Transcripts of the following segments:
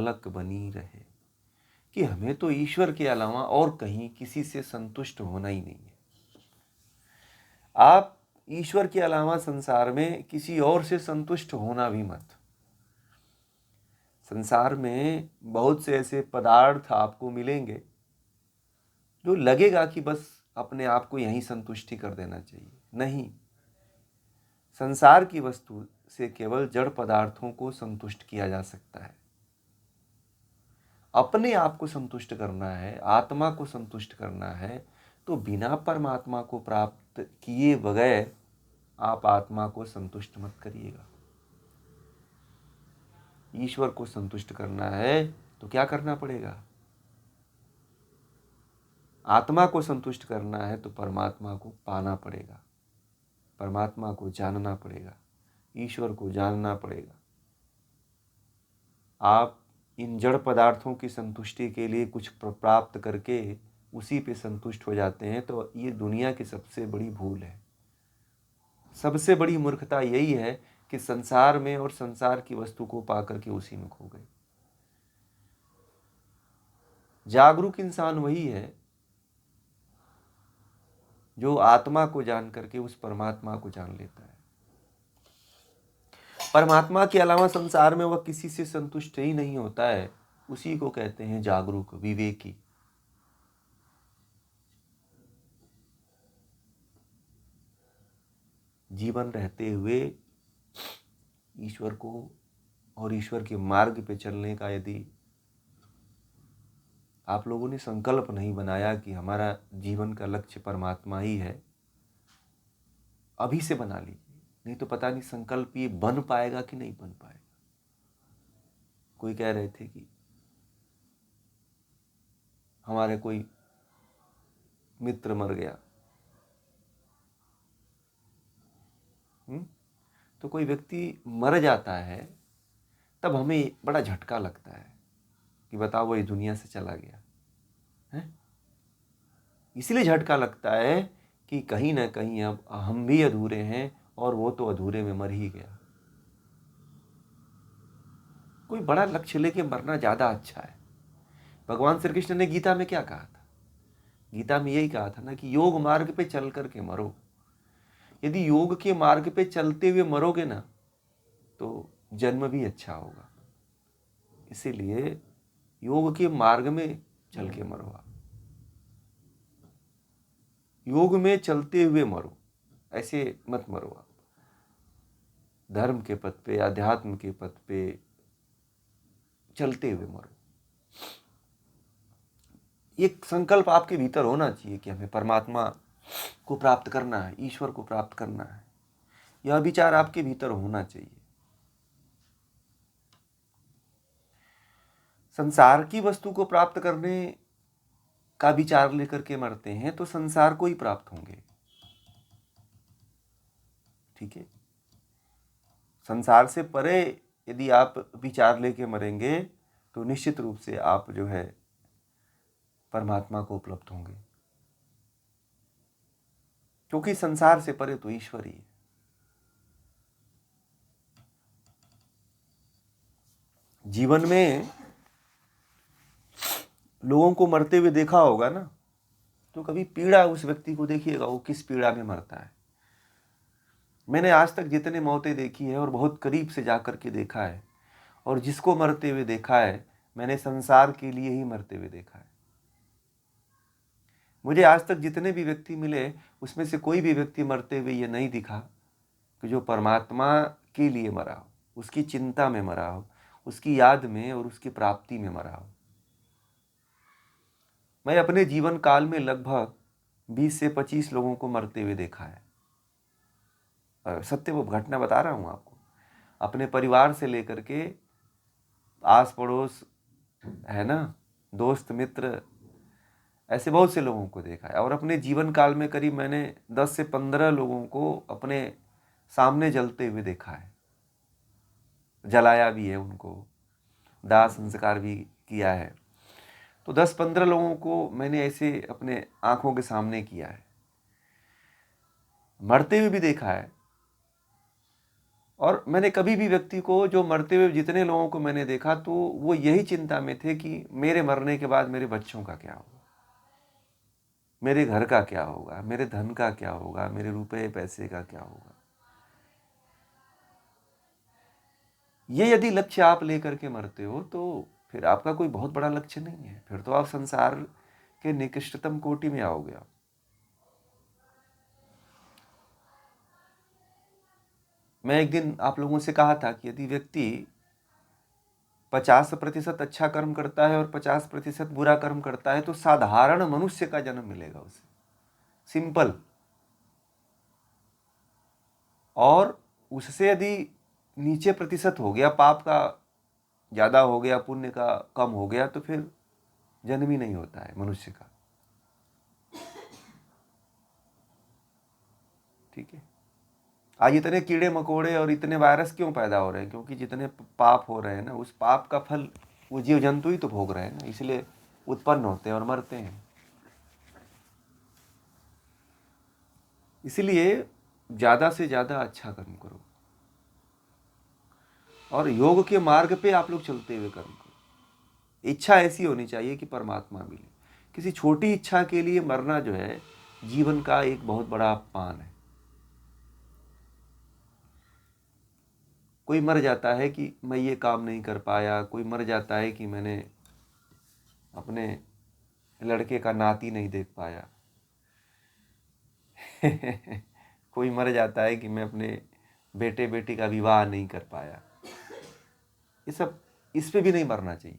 झलक बनी रहे कि हमें तो ईश्वर के अलावा और कहीं किसी से संतुष्ट होना ही नहीं है। आप ईश्वर के अलावा संसार में किसी और से संतुष्ट होना भी मत। संसार में बहुत से ऐसे पदार्थ आपको मिलेंगे जो लगेगा कि बस अपने आप को यहीं संतुष्टि कर देना चाहिए। नहीं, संसार की वस्तु से केवल जड़ पदार्थों को संतुष्ट किया जा सकता है। अपने आप को संतुष्ट करना है, आत्मा को संतुष्ट करना है, तो बिना परमात्मा को प्राप्त किए बगैर आप आत्मा को संतुष्ट मत करिएगा। ईश्वर को संतुष्ट करना है तो क्या करना पड़ेगा? आत्मा को संतुष्ट करना है तो परमात्मा को पाना पड़ेगा, परमात्मा को जानना पड़ेगा, ईश्वर को जानना पड़ेगा। आप इन जड़ पदार्थों की संतुष्टि के लिए कुछ प्राप्त करके उसी पे संतुष्ट हो जाते हैं, तो ये दुनिया की सबसे बड़ी भूल है। सबसे बड़ी मूर्खता यही है कि संसार में और संसार की वस्तु को पाकर के उसी में खो गए। जागरूक इंसान वही है जो आत्मा को जान करके उस परमात्मा को जान लेता है। परमात्मा के अलावा संसार में वह किसी से संतुष्ट ही नहीं होता है, उसी को कहते हैं जागरूक, विवेकी। जीवन रहते हुए ईश्वर को और ईश्वर के मार्ग पे चलने का यदि आप लोगों ने संकल्प नहीं बनाया कि हमारा जीवन का लक्ष्य परमात्मा ही है, अभी से बना लीजिए, नहीं तो पता नहीं संकल्प ये बन पाएगा कि नहीं बन पाएगा। कोई कह रहे थे कि हमारे कोई मित्र मर गया, तो कोई व्यक्ति मर जाता है तब हमें बड़ा झटका लगता है कि बताओ वो इस दुनिया से चला गया है। इसलिए झटका लगता है कि कहीं ना कहीं अब हम भी अधूरे हैं और वो तो अधूरे में मर ही गया। कोई बड़ा लक्ष्य लेके मरना ज्यादा अच्छा है। भगवान श्री कृष्ण ने गीता में क्या कहा था? गीता में यही कहा था ना कि योग मार्ग पे चल करके मरो। यदि योग के मार्ग पे चलते हुए मरोगे ना तो जन्म भी अच्छा होगा। इसीलिए योग के मार्ग में चल के मरो। आप योग में चलते हुए मरो, ऐसे मत मरो। आप धर्म के पथ पे, अध्यात्म के पथ पे चलते हुए मरो। एक संकल्प आपके भीतर होना चाहिए कि हमें परमात्मा को प्राप्त करना है, ईश्वर को प्राप्त करना है। यह विचार आपके भीतर होना चाहिए। संसार की वस्तु को प्राप्त करने का विचार लेकर के मरते हैं तो संसार को ही प्राप्त होंगे। ठीक है, संसार से परे यदि आप विचार लेके मरेंगे तो निश्चित रूप से आप जो है परमात्मा को उपलब्ध होंगे, क्योंकि संसार से परे तो ईश्वर ही है। जीवन में लोगों को मरते हुए देखा होगा ना, तो कभी पीड़ा उस व्यक्ति को देखिएगा वो किस पीड़ा में मरता है। मैंने आज तक जितने मौतें देखी है और बहुत करीब से जाकर के देखा है, और जिसको मरते हुए देखा है मैंने संसार के लिए ही मरते हुए देखा है। मुझे आज तक जितने भी व्यक्ति मिले उसमें से कोई भी व्यक्ति मरते हुए ये नहीं दिखा कि जो परमात्मा के लिए मरा हो, उसकी चिंता में मरा हो, उसकी याद में और उसकी प्राप्ति में मरा हो। मैं अपने जीवन काल में लगभग 20 से 25 लोगों को मरते हुए देखा है। सत्य वो घटना बता रहा हूँ आपको। अपने परिवार से लेकर के आस पड़ोस है ना, दोस्त मित्र, ऐसे बहुत से लोगों को देखा है। और अपने जीवन काल में करीब मैंने 10 से 15 लोगों को अपने सामने जलते हुए देखा है, जलाया भी है, उनको दाह संस्कार भी किया है। तो 10-15 लोगों को मैंने ऐसे अपने आंखों के सामने किया है, मरते हुए भी देखा है। और मैंने कभी भी व्यक्ति को, जो मरते हुए जितने लोगों को मैंने देखा, तो वो यही चिंता में थे कि मेरे मरने के बाद मेरे बच्चों का क्या होगा, मेरे घर का क्या होगा, मेरे धन का क्या होगा, मेरे रुपए पैसे का क्या होगा। ये यदि लक्ष्य आप लेकर के मरते हो तो फिर आपका कोई बहुत बड़ा लक्ष्य नहीं है, फिर तो आप संसार के निकृष्टतम कोटि में आओगे आप। मैं एक दिन आप लोगों से कहा था कि यदि व्यक्ति 50% अच्छा कर्म करता है और 50% बुरा कर्म करता है तो साधारण मनुष्य का जन्म मिलेगा उसे, सिंपल। और उससे यदि नीचे प्रतिशत हो गया, पाप का ज़्यादा हो गया, पुण्य का कम हो गया, तो फिर जन्म ही नहीं होता है मनुष्य का। ठीक है। आज इतने कीड़े मकोड़े और इतने वायरस क्यों पैदा हो रहे हैं? क्योंकि जितने पाप हो रहे हैं ना, उस पाप का फल वो जीव जंतु ही तो भोग रहे हैं ना, इसलिए उत्पन्न होते हैं और मरते हैं। इसलिए ज़्यादा से ज़्यादा अच्छा कर्म करो और योग के मार्ग पे आप लोग चलते हुए कर्म करो। इच्छा ऐसी होनी चाहिए कि परमात्मा मिले। किसी छोटी इच्छा के लिए मरना जो है जीवन का एक बहुत बड़ा अपमान है। कोई मर जाता है कि मैं ये काम नहीं कर पाया, कोई मर जाता है कि मैंने अपने लड़के का नाती नहीं देख पाया कोई मर जाता है कि मैं अपने बेटे बेटी का विवाह नहीं कर पाया। ये सब, इस पे भी नहीं मरना चाहिए।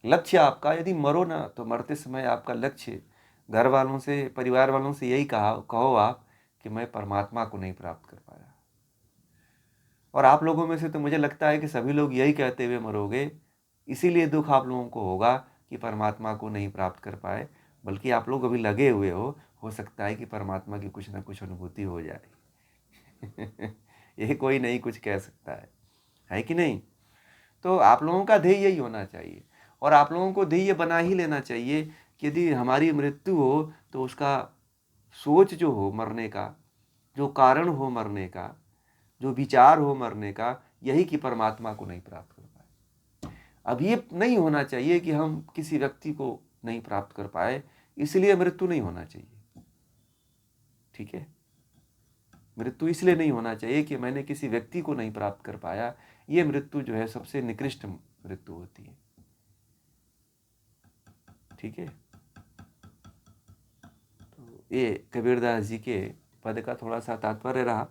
लक्ष्य आपका, यदि मरो ना तो मरते समय आपका लक्ष्य घर वालों से, परिवार वालों से यही कहो आप कि मैं परमात्मा को नहीं प्राप्त कर पाया। और आप लोगों में से तो मुझे लगता है कि सभी लोग यही कहते हुए मरोगे, इसीलिए दुख आप लोगों को होगा कि परमात्मा को नहीं प्राप्त कर पाए। बल्कि आप लोग अभी लगे हुए हो सकता है कि परमात्मा की कुछ ना कुछ अनुभूति हो जाए ये कोई नहीं कुछ कह सकता है कि नहीं? तो आप लोगों का ध्येय यही होना चाहिए और आप लोगों को ध्येय बना ही लेना चाहिए कि यदि हमारी मृत्यु हो तो उसका सोच जो हो मरने का, जो कारण हो मरने का, जो विचार हो मरने का, यही कि परमात्मा को नहीं प्राप्त कर पाए। अब ये नहीं होना चाहिए कि हम किसी व्यक्ति को नहीं प्राप्त कर पाए इसलिए मृत्यु नहीं होना चाहिए। ठीक है, मृत्यु इसलिए नहीं होना चाहिए कि मैंने किसी व्यक्ति को नहीं प्राप्त कर पाया। ये मृत्यु जो है सबसे निकृष्ट मृत्यु होती है। ठीक है, तो ये कबीरदास जी के पद का थोड़ा सा तात्पर्य रहा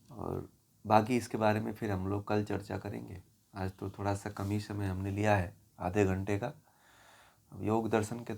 और बाकी इसके बारे में फिर हम लोग कल चर्चा करेंगे। आज तो थोड़ा सा कम ही समय हमने लिया है, आधे घंटे का। योग दर्शन के